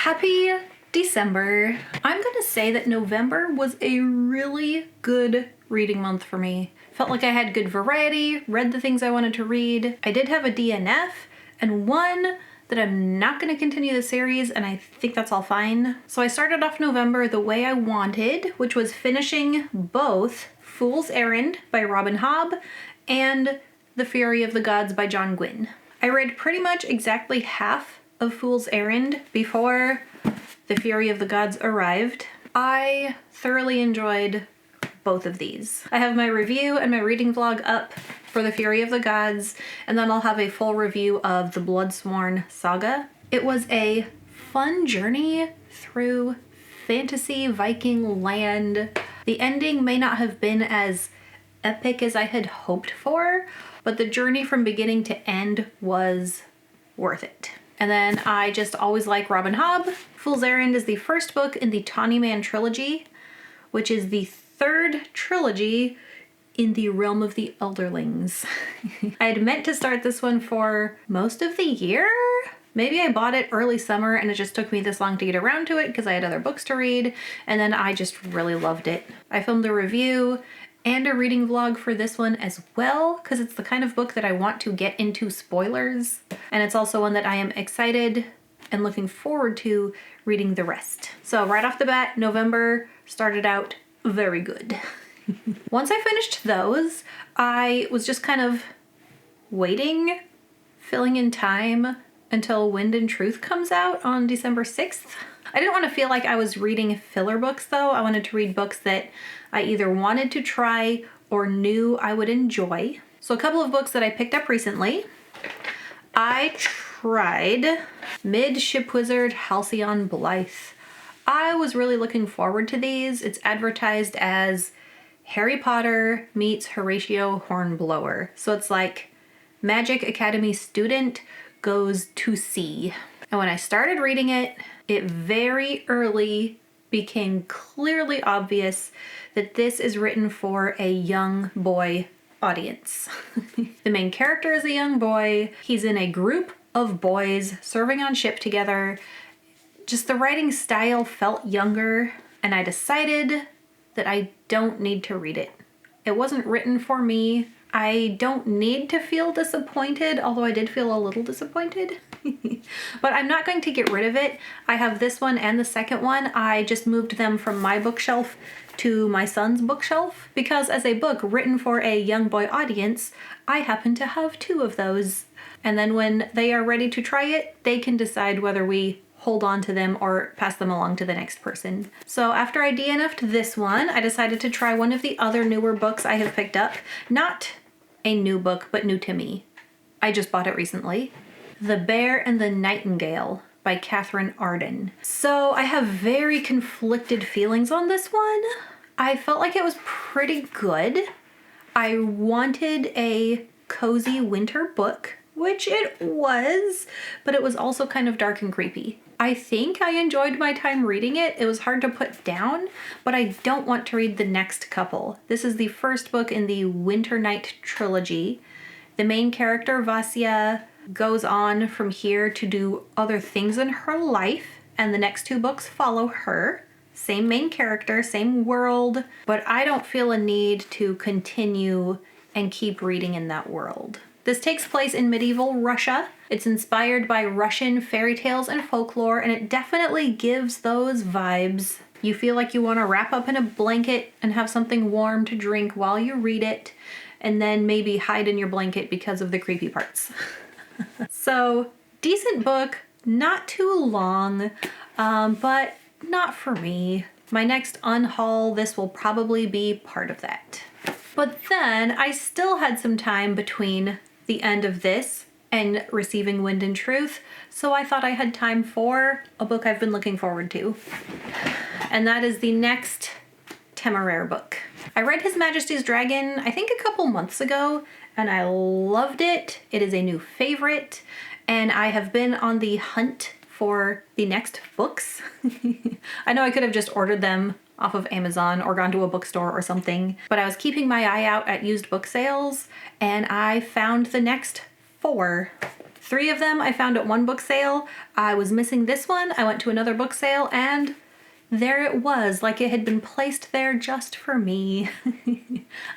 Happy December. I'm gonna say that November was a really good reading month for me. Felt like I had good variety, read the things I wanted to read. I did have a DNF and one that I'm not gonna continue the series, and I think that's all fine. So I started off November the way I wanted, which was finishing both Fool's Errand by Robin Hobb and The Fury of the Gods by John Gwynne. I read pretty much exactly half of Fool's Errand before The Fury of the Gods arrived. I thoroughly enjoyed both of these. I have my review and my reading vlog up for The Fury of the Gods, and then I'll have a full review of the Bloodsworn saga. It was a fun journey through fantasy Viking land. The ending may not have been as epic as I had hoped for, but the journey from beginning to end was worth it. And then I just always like Robin Hobb. Fool's Errand is the first book in the Tawny Man trilogy, which is the third trilogy in the realm of the Elderlings. I had meant to start this one for most of the year. Maybe I bought it early summer and it just took me this long to get around to it because I had other books to read, and then I just really loved it. I filmed a review and a reading vlog for this one as well, because it's the kind of book that I want to get into spoilers, and it's also one that I am excited and looking forward to reading the rest. So right off the bat, November started out very good. Once I finished those, I was just kind of waiting, filling in time until Wind and Truth comes out on December 6th. I didn't want to feel like I was reading filler books though. I wanted to read books that I either wanted to try or knew I would enjoy. So a couple of books that I picked up recently. I tried Mid-Ship Wizard Halcyon Blythe. I was really looking forward to these. It's advertised as Harry Potter meets Horatio Hornblower. So it's like Magic Academy student goes to sea. And when I started reading it, it very early became clearly obvious that this is written for a young boy audience. The main character is a young boy. He's in a group of boys serving on ship together. Just the writing style felt younger, and I decided that I don't need to read it. It wasn't written for me. I don't need to feel disappointed, although I did feel a little disappointed. But I'm not going to get rid of it. I have this one and the second one. I just moved them from my bookshelf to my son's bookshelf because as a book written for a young boy audience, I happen to have two of those. And then when they are ready to try it, they can decide whether we hold on to them or pass them along to the next person. So after I DNF'd this one, I decided to try one of the other newer books I have picked up. Not a new book, but new to me. I just bought it recently. The Bear and the Nightingale by Catherine Arden. So I have very conflicted feelings on this one. I felt like it was pretty good. I wanted a cozy winter book, which it was, but it was also kind of dark and creepy. I think I enjoyed my time reading it. It was hard to put down, but I don't want to read the next couple. This is the first book in the Winter Night trilogy. The main character, Vasya, goes on from here to do other things in her life, and the next two books follow her. Same main character, same world, but I don't feel a need to continue and keep reading in that world. This takes place in medieval Russia. It's inspired by Russian fairy tales and folklore, and it definitely gives those vibes. You feel like you want to wrap up in a blanket and have something warm to drink while you read it, and then maybe hide in your blanket because of the creepy parts. So, decent book, not too long, but not for me. My next unhaul, this will probably be part of that. But then I still had some time between the end of this and receiving Wind and Truth, so I thought I had time for a book I've been looking forward to. And that is the next Temeraire book. I read His Majesty's Dragon, I think a couple months ago, and I loved it. It is a new favorite, and I have been on the hunt for the next books. I know I could have just ordered them off of Amazon or gone to a bookstore or something, but I was keeping my eye out at used book sales, and I found the next 4 3 of them I found at one book sale. I was missing this one. I went to another book sale and there it was, like it had been placed there just for me.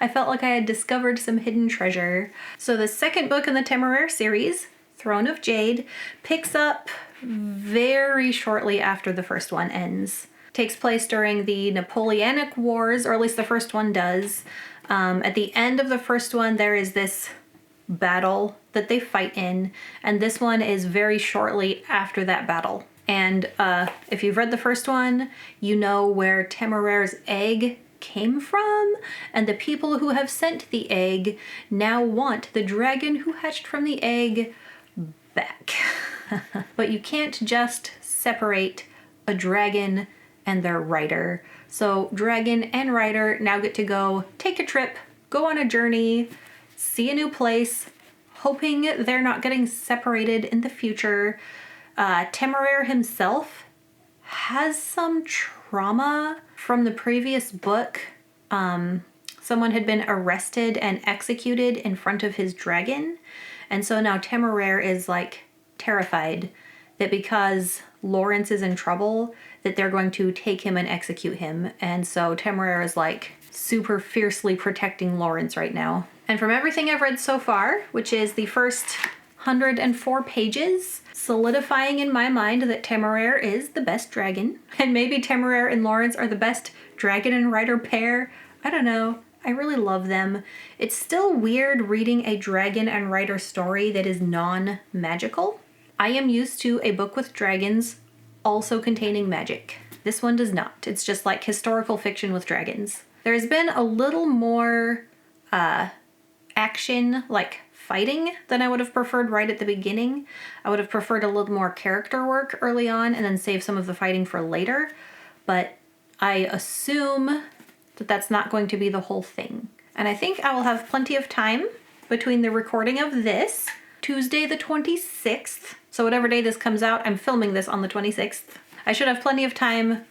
I felt like I had discovered some hidden treasure. So the second book in the Temeraire series, Throne of Jade, picks up very shortly after the first one ends. Takes place during the Napoleonic Wars, or at least the first one does. At the end of the first one, there is this battle that they fight in, and this one is very shortly after that battle. And if you've read the first one, you know where Temeraire's egg came from, and the people who have sent the egg now want the dragon who hatched from the egg back. But you can't just separate a dragon and their rider. So dragon and rider now get to go take a trip, go on a journey, see a new place, hoping they're not getting separated in the future. Temeraire himself has some trauma from the previous book. Someone had been arrested and executed in front of his dragon. And so now Temeraire is like terrified that because Lawrence is in trouble, that they're going to take him and execute him. And so Temeraire is like super fiercely protecting Lawrence right now. And from everything I've read so far, which is the first 104 pages, solidifying in my mind that Temeraire is the best dragon. And maybe Temeraire and Lawrence are the best dragon and rider pair. I don't know. I really love them. It's still weird reading a dragon and rider story that is non-magical. I am used to a book with dragons also containing magic. This one does not. It's just like historical fiction with dragons. There's been a little more action, like fighting, than I would have preferred right at the beginning. I would have preferred a little more character work early on and then save some of the fighting for later. But I assume that that's not going to be the whole thing. And I think I will have plenty of time between the recording of this, Tuesday the 26th. So whatever day this comes out, I'm filming this on the 26th. I should have plenty of time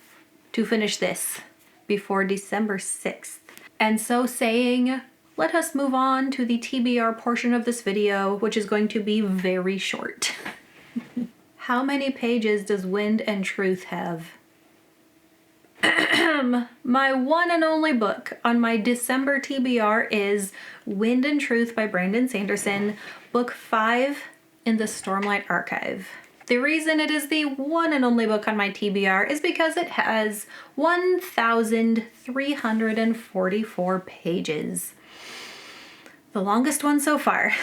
to finish this before December 6th. And so saying, let us move on to the TBR portion of this video, which is going to be very short. How many pages does Wind and Truth have? My one and only book on my December TBR is Wind and Truth by Brandon Sanderson, book 5 in the Stormlight Archive. The reason it is the one and only book on my TBR is because it has 1,344 pages. The longest one so far.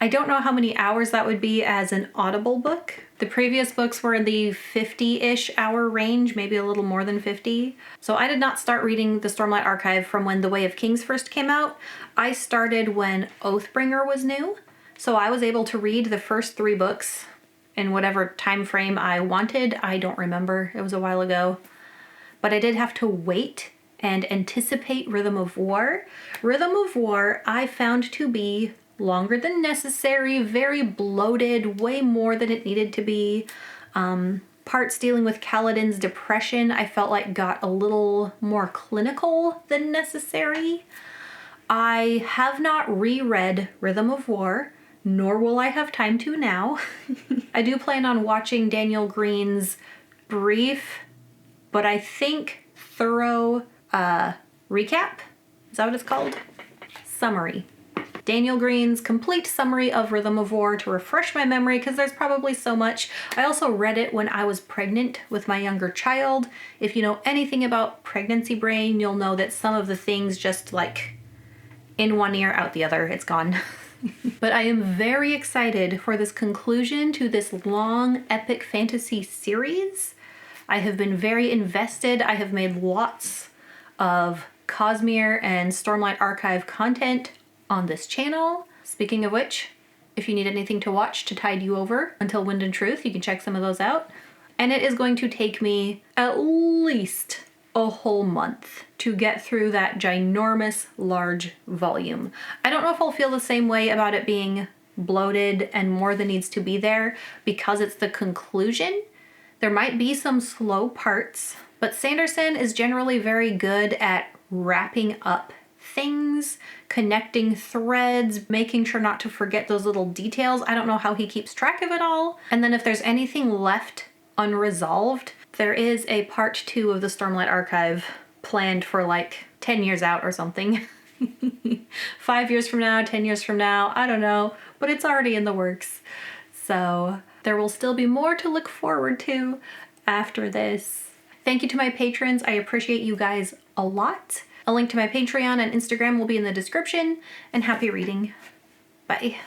I don't know how many hours that would be as an Audible book. The previous books were in the 50-ish hour range, maybe a little more than 50. So I did not start reading the Stormlight Archive from when The Way of Kings first came out. I started when Oathbringer was new. So I was able to read the first 3 books in whatever time frame I wanted. I don't remember. It was a while ago. But I did have to wait and anticipate Rhythm of War. Rhythm of War I found to be longer than necessary, very bloated, way more than it needed to be. Parts dealing with Kaladin's depression I felt like got a little more clinical than necessary. I have not reread Rhythm of War, nor will I have time to now. I do plan on watching Daniel Green's brief, but I think thorough recap? Is that what it's called? Summary. Daniel Green's complete summary of Rhythm of War to refresh my memory, because there's probably so much. I also read it when I was pregnant with my younger child. If you know anything about pregnancy brain, you'll know that some of the things just like in one ear, out the other, it's gone. But I am very excited for this conclusion to this long epic fantasy series. I have been very invested. I have made lots of Cosmere and Stormlight Archive content on this channel. Speaking of which, if you need anything to watch to tide you over until Wind and Truth, you can check some of those out. And it is going to take me at least a whole month to get through that ginormous large volume. I don't know if I'll feel the same way about it being bloated and more than needs to be there because it's the conclusion. There might be some slow parts, but Sanderson is generally very good at wrapping up things, connecting threads, making sure not to forget those little details. I don't know how he keeps track of it all. And then if there's anything left unresolved, there is a part 2 of the Stormlight Archive planned for like 10 years out or something. 5 years from now, 10 years from now, I don't know, but it's already in the works. So there will still be more to look forward to after this. Thank you to my patrons. I appreciate you guys a lot. A link to my Patreon and Instagram will be in the description, and happy reading. Bye.